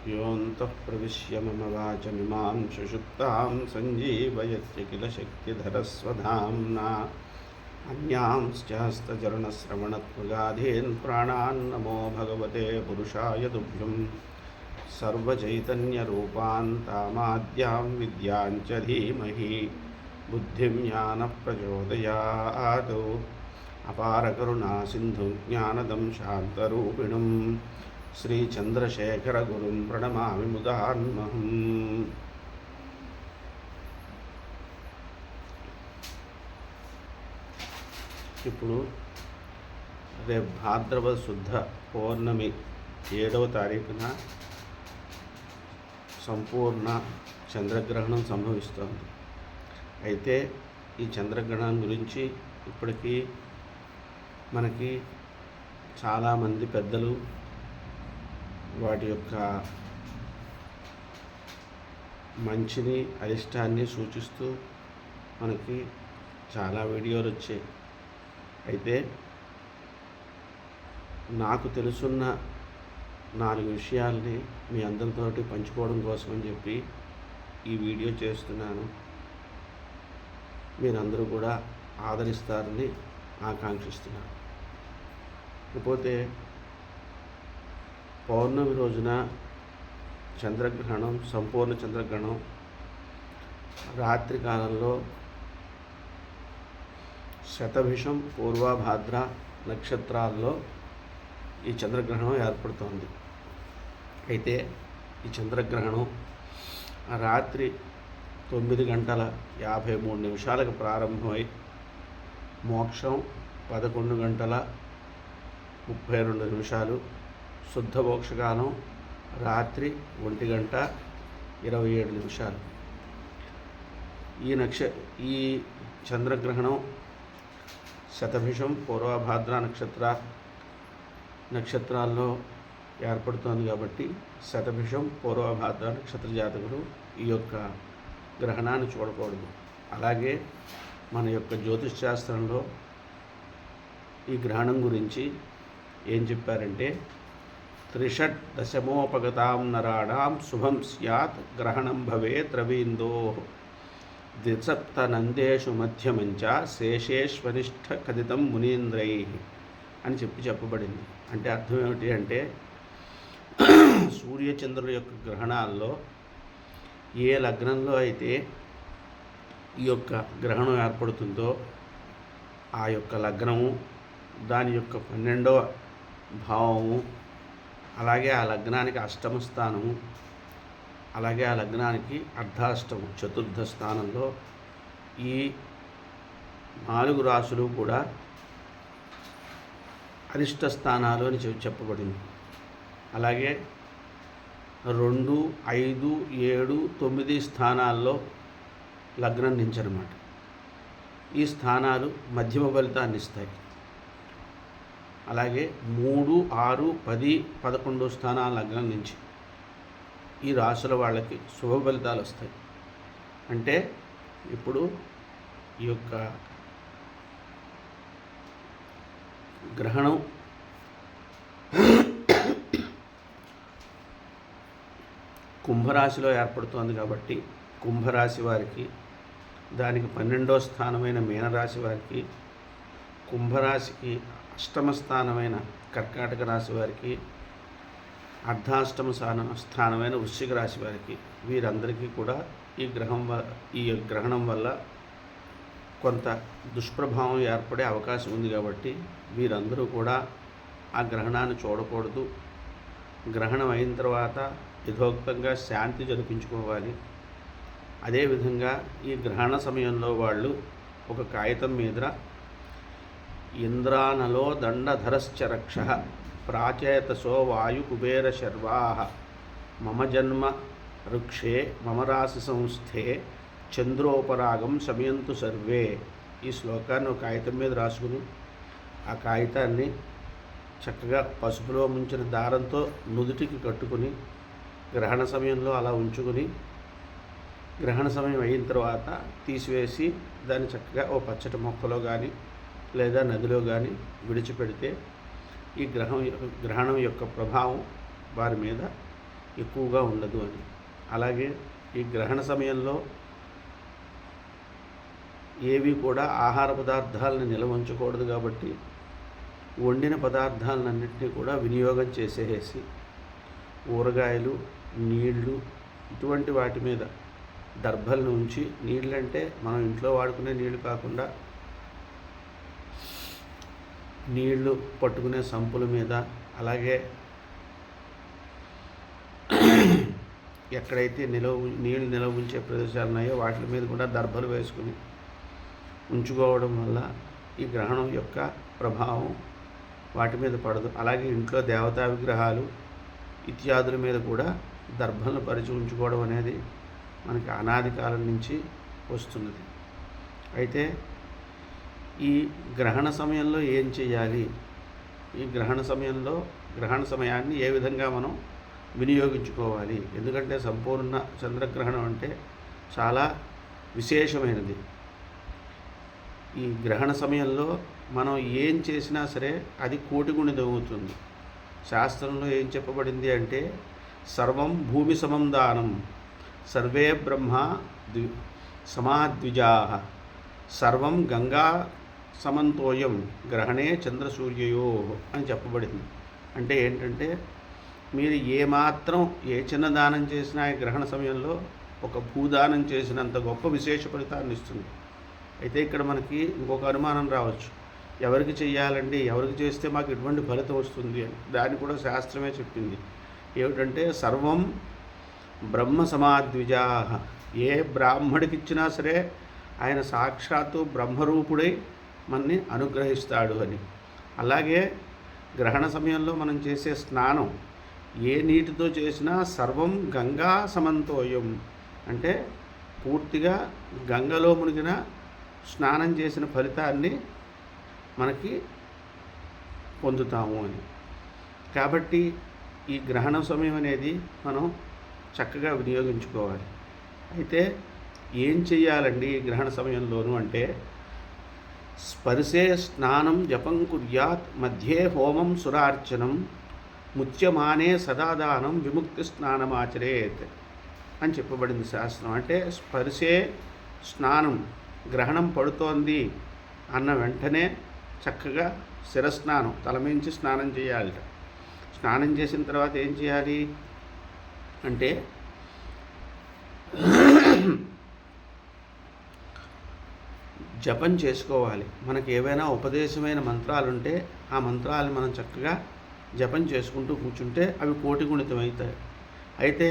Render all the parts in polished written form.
योऽन्तः प्रविश्य मम वाचमिमां सुषुप्तां सञ्जीवयत्य किल शक्तिधरस्वधाम्ना अन्यांश्च हस्तचरणश्रवणत्वगाधीन् प्राणान् नमो भगवते पुरुषाय तुभ्यं सर्वचैतन्यरूपान् तामाद्यां विद्यां च धीमहि बुद्धिं ज्ञानप्रचोदयात् अपारकरुणासिन्धुं ज्ञानदं शान्तरूपिणं श्रीचन्द्रशेखरगुरुं प्रणमामि मुदान्महम्। ఇప్పుడు రేపు భాద్రపద శుద్ధ పౌర్ణమి 7వ తారీఖున సంపూర్ణ చంద్రగ్రహణం సంభవిస్తోంది. అయితే ఈ చంద్రగ్రహణం గురించి ఇప్పటికీ మనకి చాలామంది పెద్దలు వాటి యొక్క మంచిని అరిష్టాన్ని సూచిస్తూ మనకి చాలా వీడియోలు వచ్చాయి. అయితే నాకు తెలుసున్న 4 విషయాల్ని మీ అందరితోటి పంచుకోవడం కోసం అని చెప్పి ఈ వీడియో చేస్తున్నాను. మీరందరూ కూడా ఆదరిస్తారని ఆకాంక్షిస్తున్నాను. ఇకపోతే పౌర్ణమి రోజున చంద్రగ్రహణం, సంపూర్ణ చంద్రగ్రహణం రాత్రి కాలంలో శతభిషం, పూర్వభాద్ర నక్షత్రాల్లో ఈ చంద్రగ్రహణం ఏర్పడుతోంది. అయితే ఈ చంద్రగ్రహణం రాత్రి 9:53 ప్రారంభమై మోక్షం 11:32 శుద్ధ మోక్షకాలం రాత్రి 1:27. ఈ చంద్రగ్రహణం శతభిషం, పూర్వభాద్ర నక్షత్రాల్లో ఏర్పడుతోంది కాబట్టి శతభిషం, పూర్వభాద్ర నక్షత్ర జాతకులు ఈ యొక్క గ్రహణాన్ని చూడకూడదు. అలాగే మన యొక్క జ్యోతిష్ శాస్త్రంలో ఈ గ్రహణం గురించి ఏం చెప్పారంటే, 3:10 నరాణాం శుభం స్యాత్ గ్రహణం భవేత్ రవీందో 2 మధ్యమంచ శేషేష్వనిష్ఠ కథితం మునీంద్రై అని చెప్పబడింది. అంటే అర్థం ఏమిటి అంటే, సూర్యచంద్రుల యొక్క గ్రహణాల్లో ఏ లగ్నంలో అయితే ఈ యొక్క గ్రహణం ఏర్పడుతుందో ఆ యొక్క లగ్నము, దాని యొక్క 12వ భావము, అలాగే ఆ లగ్నానికి 8వ స్థానము, అలాగే ఆ లగ్నానికి అర్ధాష్టము, చతుర్థ స్థానంలో ఈ 4 రాశులు కూడా అరిష్ట స్థానాలు అని చెప్పబడింది. అలాగే 2, 5, 7, 9 స్థానాల్లో లగ్నం నుంచి అన్నమాట. ఈ స్థానాలు మధ్యమ ఫలితాన్ని ఇస్తాయి. అలాగే 3, 6, 10, 11 స్థానాల లగ్నం నుంచి ఈ రాశుల వాళ్ళకి శుభ ఫలితాలు వస్తాయి. అంటే ఇప్పుడు ఈ యొక్క గ్రహణం కుంభరాశిలో ఏర్పడుతోంది కాబట్టి కుంభరాశి వారికి, దానికి 12వ స్థానమైన మీనరాశి వారికి, కుంభరాశికి 8వ స్థానమైన కర్కాటక రాశి వారికి, అర్ధాష్టమ స్థానమైన వృశ్చిక రాశి వారికి, వీరందరికీ కూడా ఈ గ్రహణం వల్ల కొంత దుష్ప్రభావం ఏర్పడే అవకాశం ఉంది. కాబట్టి వీరందరూ కూడా ఆ గ్రహణాన్ని చూడకూడదు. గ్రహణం అయిన తర్వాత యథోక్తంగా శాంతి జరిపించుకోవాలి. అదేవిధంగా ఈ గ్రహణ సమయంలో వాళ్ళు ఒక కాగితం మీద ఇంద్రానలో దండధరశ్చరక్ష ప్రాచేతసో వాయు కుబేర శర్వాహ మమ జన్మ వృక్షే మమ రాశి సంస్థే చంద్రోపరాగం శమయంతు సర్వే. ఈ శ్లోకాన్ని ఒక కాగితం మీద రాసుకుని ఆ కాగితాన్ని చక్కగా పసుపులో ముంచిన దారంతో నుదుటికి కట్టుకుని గ్రహణ సమయంలో అలా ఉంచుకుని గ్రహణ సమయం అయిన తర్వాత తీసివేసి దాన్ని చక్కగా ఓ పచ్చటి మొక్కలో కానీ లేదా నదిలో కానీ విడిచిపెడితే ఈ గ్రహణం యొక్క ప్రభావం వారి మీద ఎక్కువగా ఉండదు అని. అలాగే ఈ గ్రహణ సమయంలో ఏవి కూడా ఆహార పదార్థాలను నిల్వ ఉంచకూడదు కాబట్టి వండిన పదార్థాలన్నింటినీ కూడా వినియోగం చేసేసి ఊరగాయలు, నీళ్లు ఇటువంటి వాటి మీద దర్భలను ఉంచి, నీళ్ళంటే మనం ఇంట్లో వాడుకునే నీళ్లు కాకుండా నీళ్లు పట్టుకునే సంపుల మీద, అలాగే ఎక్కడైతే నీళ్ళు నిల్వ ఉంచే ప్రదేశాలు ఉన్నాయో వాటి మీద కూడా దర్భలు వేసుకుని ఉంచుకోవడం వల్ల ఈ గ్రహణం యొక్క ప్రభావం వాటి మీద పడదు. అలాగే ఇంట్లో దేవతా విగ్రహాలు ఇత్యాదుల మీద కూడా దర్భలను పరిచి ఉంచుకోవడం అనేది మనకి అనాది కాలం నుంచి వస్తున్నది. అయితే ఈ గ్రహణ సమయంలో ఏం చేయాలి, ఈ గ్రహణ సమయాన్ని ఏ విధంగా మనం వినియోగించుకోవాలి? ఎందుకంటే సంపూర్ణ చంద్రగ్రహణం అంటే చాలా విశేషమైనది. ఈ గ్రహణ సమయంలో మనం ఏం చేసినా సరే అది కోటిగుణితమవుతుంది. శాస్త్రంలో ఏం చెప్పబడింది అంటే, సర్వం భూమి సమం దానం, సర్వే బ్రహ్మ సమాద్విజా, సర్వం గంగా సమంతోయం గ్రహణే చంద్రసూర్యయో అని చెప్పబడింది. అంటే ఏంటంటే, మీరు ఏమాత్రం ఏ చిన్న దానం చేసినా ఈ గ్రహణ సమయంలో ఒక భూదానం చేసినంత గొప్ప విశేష ఫలితాన్ని ఇస్తుంది. అయితే ఇక్కడ మనకి ఇంకొక అనుమానం రావచ్చు, ఎవరికి చెయ్యాలండి, ఎవరికి చేస్తే మాకు ఎటువంటి ఫలితం వస్తుంది అని. దాన్ని కూడా శాస్త్రమే చెప్పింది. ఏమిటంటే, సర్వం బ్రహ్మ సమాద్విజా, ఏ బ్రాహ్మడికి ఇచ్చినా సరే ఆయన సాక్షాత్తు బ్రహ్మరూపుడై మనని అనుగ్రహిస్తాడు అని. అలాగే గ్రహణ సమయంలో మనం చేసే స్నానం ఏ నీటితో చేసినా సర్వం గంగా సమంతోయం, అంటే పూర్తిగా గంగలో మునిగిన స్నానం చేసిన ఫలితాన్ని మనకి పొందుతాము అని. కాబట్టి ఈ గ్రహణ సమయం అనేది మనం చక్కగా వినియోగించుకోవాలి. అయితే ఏం చెయ్యాలండి ఈ గ్రహణ సమయంలోనూ అంటే, స్పర్శే స్నానం జపం కుర్యాత్, మధ్యే హోమం సురార్చనం, ముత్యమానే సదాదానం, విముక్తి స్నానమాచరేత్ అని చెప్పబడింది శాస్త్రం. అంటే స్పర్శే స్నానం, గ్రహణం పడుతోంది అన్న వెంటనే చక్కగా శిరస్నానం, తలమించి స్నానం చేయాలి. స్నానం చేసిన తర్వాత ఏం చేయాలి అంటే, జపం చేసుకోవాలి. మనకి ఏవైనా ఉపదేశమైన మంత్రాలు ఉంటే ఆ మంత్రాలు మనం చక్కగా జపం చేసుకుంటూ కూర్చుంటే అవి కోటిగుణితం అవుతాయి. అయితే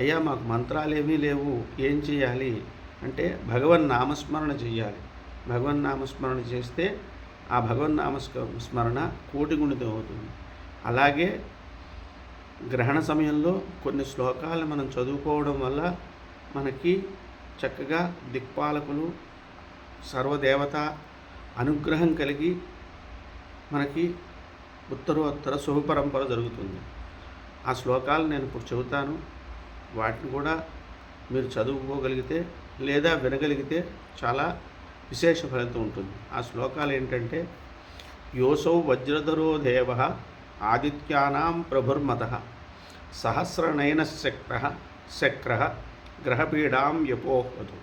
అయ్యా మాకు మంత్రాలు ఏమీ లేవు, ఏం చేయాలి అంటే, భగవన్ నామస్మరణ చేయాలి. భగవన్ నామస్మరణ చేస్తే ఆ భగవన్ నామస్మరణ కోటిగుణితం అవుతుంది. అలాగే గ్రహణ సమయంలో కొన్ని శ్లోకాలు మనం చదువుకోవడం వల్ల మనకి చక్కగా దిక్పాలకులు, సర్వదేవత అనుగ్రహం కలిగి మనకి ఉత్తరోత్తర శుభపరంపర జరుగుతుంది. ఆ శ్లోకాలు నేను ఇప్పుడు చెబుతాను. వాటిని కూడా మీరు చదువుకోగలిగితే లేదా వినగలిగితే చాలా విశేష ఫలితం ఉంటుంది. ఆ శ్లోకాలు ఏంటంటే, యోసౌ వజ్రధరో దేవ ఆదిత్యానాం ప్రభుర్మతః, సహస్రనయన శక్ర గ్రహపీడాం యపోహతు,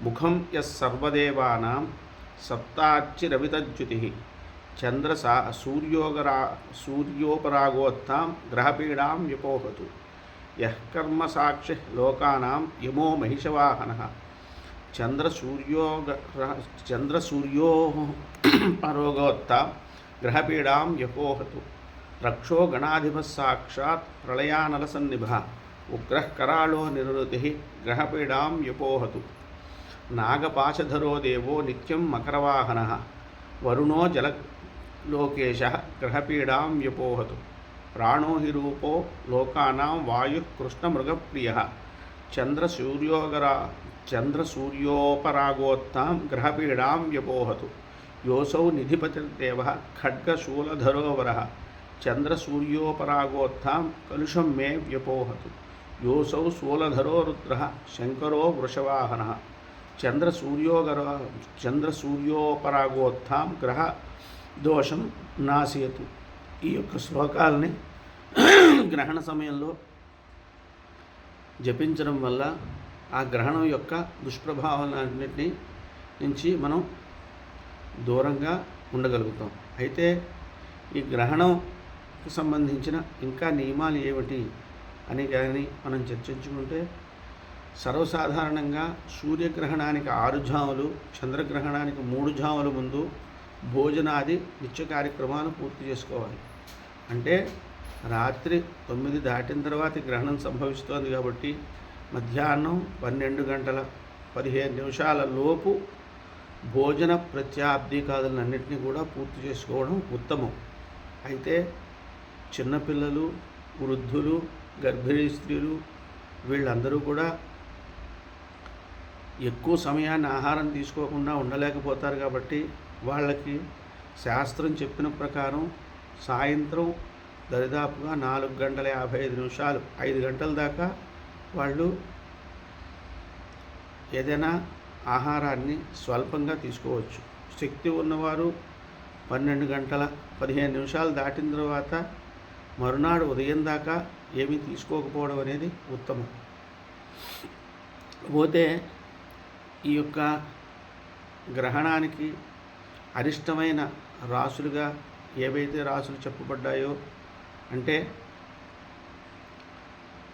ముఖం యస్సర్వదేవానాం సప్తార్చిరవితజ్యుతి, సూర్యోపరాగోత్తాం గ్రహపీడాం యపోహతు, యః కర్మ సాక్షి లోకానాం యమో మహిషవాహనః, చంద్రసూర్యో పరోగోత్తాం గ్రహపీడాం యపోహతు, రక్షో గణాధిపः సాక్షాత్ ప్రళయానలసన్నిభः, ఉగ్రః కరాళో నిరుతి గ్రహపీడాం యపోహతు, నాగపాశధరో దేవో నిత్యం మకరవాహనః, వరుణో జలలోకేశः గ్రహపీడాం యపోహతు, ప్రాణో హి రూపో లోకానాం వాయుః కృష్ణమృగప్రియः, చంద్రసూర్యోపరాగోత్తాం గ్రహపీడాం యపోహతు, యోసౌ నిధిపతిర్దేవः ఖడ్గశూలధరో వరः, చంద్రసూర్యోపరాగోత్తాం కలుషం మే వ్యపోహతు, యోసౌ శూలధరో రుద్రः శంకరో వృషవాహనः, చంద్రసూర్యోపరాగోత్తాం గ్రహ దోషం నాశయతు. ఈ యొక్క శ్లోకాలని గ్రహణ సమయంలో జపించడం వల్ల ఆ గ్రహణం యొక్క దుష్ప్రభావాలన్నింటినీ నుంచి మనం దూరంగా ఉండగలుగుతాం. అయితే ఈ గ్రహణంకి సంబంధించిన ఇంకా నియమాలు ఏమిటి అని కానీ మనం చర్చించుకుంటే, సర్వసాధారణంగా సూర్యగ్రహణానికి 6 జాములు, చంద్రగ్రహణానికి 3 జాముల ముందు భోజనాది నిత్య కార్యక్రమాలు పూర్తి చేసుకోవాలి. అంటే రాత్రి 9 దాటిన తర్వాత గ్రహణం సంభవిస్తోంది కాబట్టి మధ్యాహ్నం 12 గంటల 15 నిమిషాల లోపు భోజన ప్రత్యాబ్దికాదులన్నింటినీ కూడా పూర్తి చేసుకోవడం ఉత్తమం. అయితే చిన్నపిల్లలు, వృద్ధులు, గర్భిణీ స్త్రీలు వీళ్ళందరూ కూడా ఎక్కువ సమయాన్ని ఆహారం తీసుకోకుండా ఉండలేకపోతారు. కాబట్టి వాళ్ళకి శాస్త్రం చెప్పిన ప్రకారం సాయంత్రం దరిదాపుగా 4 గంటల 55 నిమిషాలు 5 గంటల దాకా వాళ్ళు ఏదైనా ఆహారాన్ని స్వల్పంగా తీసుకోవచ్చు. శక్తి ఉన్నవారు 12 గంటల 15 నిమిషాలు దాటిన తర్వాత మరునాడు ఉదయం దాకా ఏమీ తీసుకోకపోవడం అనేది ఉత్తమం. పోతే ఈ యొక్క గ్రహణానికి అరిష్టమైన రాసులుగా ఏవైతే రాసులు చెప్పబడ్డాయో అంటే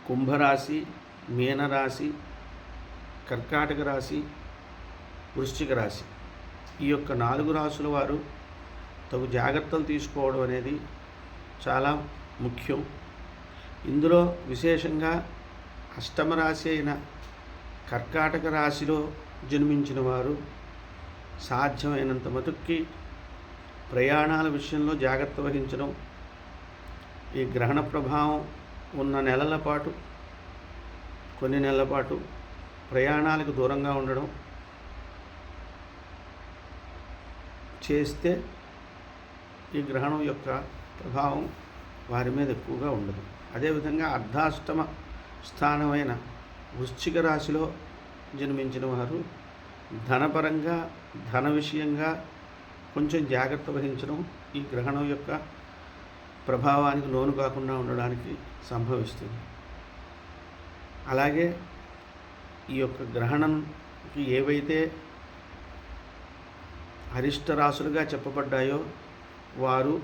కుంభరాశి, మీనరాశి, కర్కాటక రాశి, వృశ్చిక రాశి, ఈ యొక్క 4 రాసుల వారు తగు జాగ్రత్తలు తీసుకోవడం అనేది చాలా ముఖ్యం. ఇందులో విశేషంగా అష్టమ రాశి అయిన కర్కాటక రాశిలో జన్మించిన వారు సాధ్యమైనంత మటుక్కి ప్రయాణాల విషయంలో జాగ్రత్త వహించడం, ఈ గ్రహణ ప్రభావం ఉన్న నెలల పాటు కొన్ని నెలల పాటు ప్రయాణాలకు దూరంగా ఉండడం చేస్తే ఈ గ్రహణం యొక్క ప్రభావం వారి మీద ఎక్కువగా ఉండదు. అదేవిధంగా అర్ధాష్టమ స్థానమైన వృశ్చిక రాశిలో జన్మించిన వారు ధనపరంగా, ధన విషయంగా కొంచెం జాగ్రత్త వహించడం ఈ గ్రహణం యొక్క ప్రభావానికి లోను కాకుండా ఉండడానికి సంభవిస్తుంది. అలాగే ఈ యొక్క గ్రహణంకి ఏవైతే అరిష్ట రాశులుగా చెప్పబడ్డాయో వారు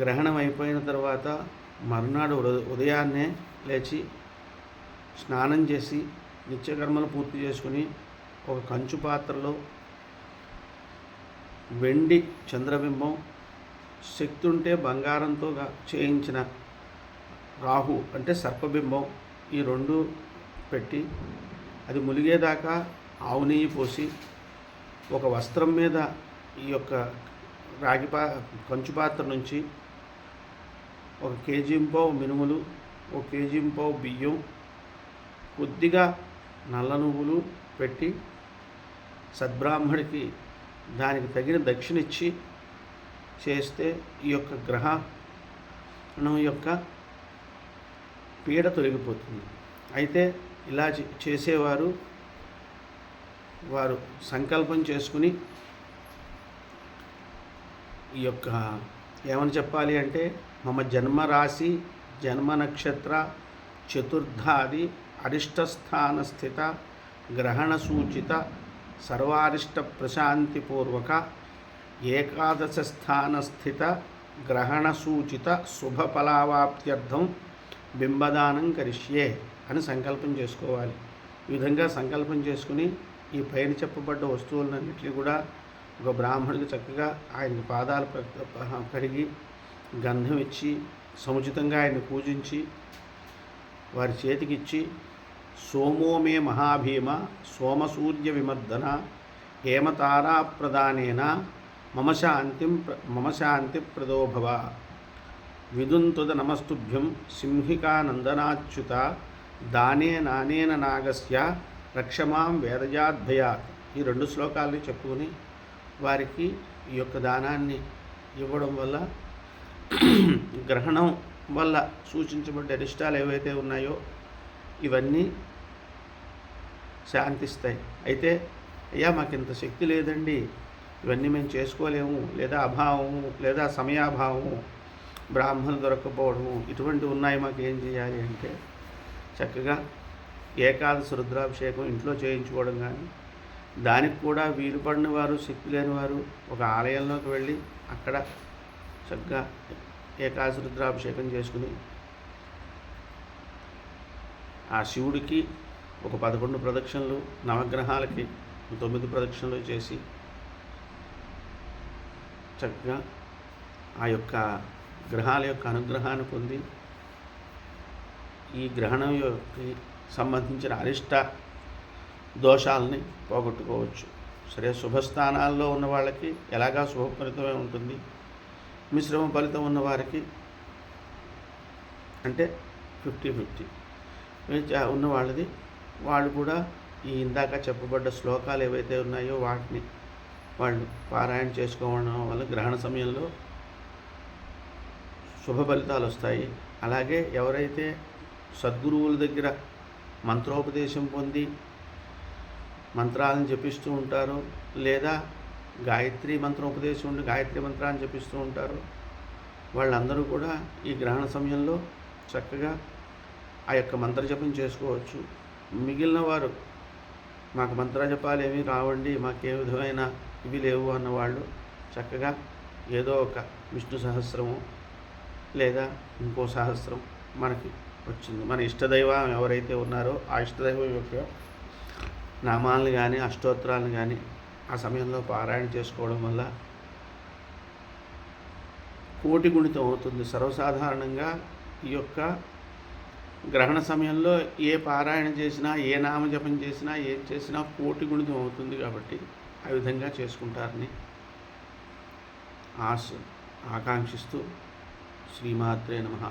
గ్రహణం అయిపోయిన తర్వాత మరునాడు ఉదయాన్నే లేచి స్నానం చేసి నిత్యకర్మలు పూర్తి చేసుకుని ఒక కంచు పాత్రలో వెండి చంద్రబింబం, శక్తి ఉంటే బంగారంతో చేయించిన రాహు అంటే సర్పబింబం, ఈ 2 పెట్టి అది ములిగేదాకా ఆవు నెయ్యి పోసి ఒక వస్త్రం మీద ఈ యొక్క కంచు పాత్ర నుంచి 1 కేజీంపావు మినుములు, 1 కేజీంపావు బియ్యం, కొద్దిగా నల్ల నువ్వులు పెట్టి సద్బ్రాహ్మడికి దానికి తగిన దక్షిణ ఇచ్చి చేస్తే ఈ యొక్క గ్రహణం యొక్క పీడ తొలగిపోతుంది. అయితే ఇలా చేసేవారు వారు సంకల్పం చేసుకుని ఈ యొక్క ఏమని చెప్పాలి అంటే మమ జన్మరాశి జన్మ నక్షత్ర చతుర్థాది అరిష్టస్థాన స్థిత గ్రహణ సూచిత సర్వారిష్ట ప్రశాంతిపూర్వక ఏకాదశ స్థాన స్థిత గ్రహణ సూచిత శుభఫలావాప్త్యర్థం బింబదానం కరిష్యే అని సంకల్పం చేసుకోవాలి. ఈ విధంగా సంకల్పం చేసుకుని ఈ పైన చెప్పబడ్డ వస్తువులన్నింటినీ కూడా ఒక బ్రాహ్మణుడికి చక్కగా ఆయన పాదాలు కడిగి గంధం ఇచ్చి సముచితంగా ఆయన పూజించి వారి చేతికిచ్చి సోమో మే మహాభీమ సోమసూర్య విమర్దన హేమతారా ప్రదానేన మమ శాంతి ప్రదోభవ విదుంతుద నమస్తుభ్యం సింహికానందనాచ్యుత దానే నానేన నాగస్య రక్షమాం వేదజాద్భయాత్. ఈ 2 శ్లోకాలని చెప్పుకొని వారికి ఈ యొక్క దానాన్ని ఇవ్వడం వల్ల గ్రహణం వల్ల సూచించబడ్డ అరిష్టాలు ఏవైతే ఉన్నాయో ఇవన్నీ శాంతిస్తాయి. అయితే అయ్యా మాకింత శక్తి లేదండి, ఇవన్నీ మేము చేసుకోలేము, లేదా అభావము, లేదా సమయాభావము, బ్రాహ్మణులు దొరకకపోవడము, ఇటువంటివి ఉన్నాయి, మాకు ఏం చేయాలి అంటే చక్కగా ఏకాదశి రుద్రాభిషేకం ఇంట్లో చేయించుకోవడం కానీ, దానికి కూడా వీలు పడిన వారు, శక్తి లేని వారు ఒక ఆలయంలోకి వెళ్ళి అక్కడ చక్కగా ఏకాదశి రుద్రాభిషేకం చేసుకుని ఆ శివుడికి ఒక 11 ప్రదక్షిణలు, నవగ్రహాలకి 9 ప్రదక్షిణలు చేసి చక్కగా ఆ యొక్క గ్రహాల యొక్క అనుగ్రహాన్ని పొంది ఈ గ్రహణం యొక్క సంబంధించిన అరిష్ట దోషాలని పోగొట్టుకోవచ్చు. సరే, శుభస్థానాల్లో ఉన్న వాళ్ళకి ఎలాగా శుభ ఫలితమే ఉంటుంది, మిశ్రమ ఫలితం ఉన్న వారికి అంటే 50-50 ఉన్న వాళ్ళది వాళ్ళు కూడా ఈ ఇందాక చెప్పబడ్డ శ్లోకాలు ఏవైతే ఉన్నాయో వాటిని వాళ్ళు పారాయణ చేసుకోవడం వల్ల గ్రహణ సమయంలో శుభ ఫలితాలు వస్తాయి. అలాగే ఎవరైతే సద్గురువుల దగ్గర మంత్రోపదేశం పొంది మంత్రాలను జపిస్తూ ఉంటారో, లేదా గాయత్రి మంత్రోపదేశం ఉండి గాయత్రి మంత్రాన్ని జపిస్తూ ఉంటారో, వాళ్ళందరూ కూడా ఈ గ్రహణ సమయంలో చక్కగా ఆ యొక్క మంత్రజపం చేసుకోవచ్చు. మిగిలిన వారు మాకు మంత్రజపాలు ఏమీ రావండి, మాకే విధమైన ఇవి లేవు అన్నవాళ్ళు చక్కగా ఏదో ఒక విష్ణు సహస్రము లేదా ఇంకో సహస్రం మనకి వచ్చింది, మన ఇష్టదైవం ఎవరైతే ఉన్నారో ఆ ఇష్టదైవం యొక్క నామాలను కానీ అష్టోత్తరాలను కానీ ఆ సమయంలో పారాయణ చేసుకోవడం వల్ల కోటి గుణితం అవుతుంది. సర్వసాధారణంగా ఈ యొక్క గ్రహణ సమయంలో ఏ పారాయణ చేసినా, ఏ నామజపం చేసినా, ఏం చేసినా కోటి గుణితం అవుతుంది. కాబట్టి ఆ విధంగా చేసుకుంటారని ఆకాంక్షిస్తూ శ్రీమాత్రే నమః.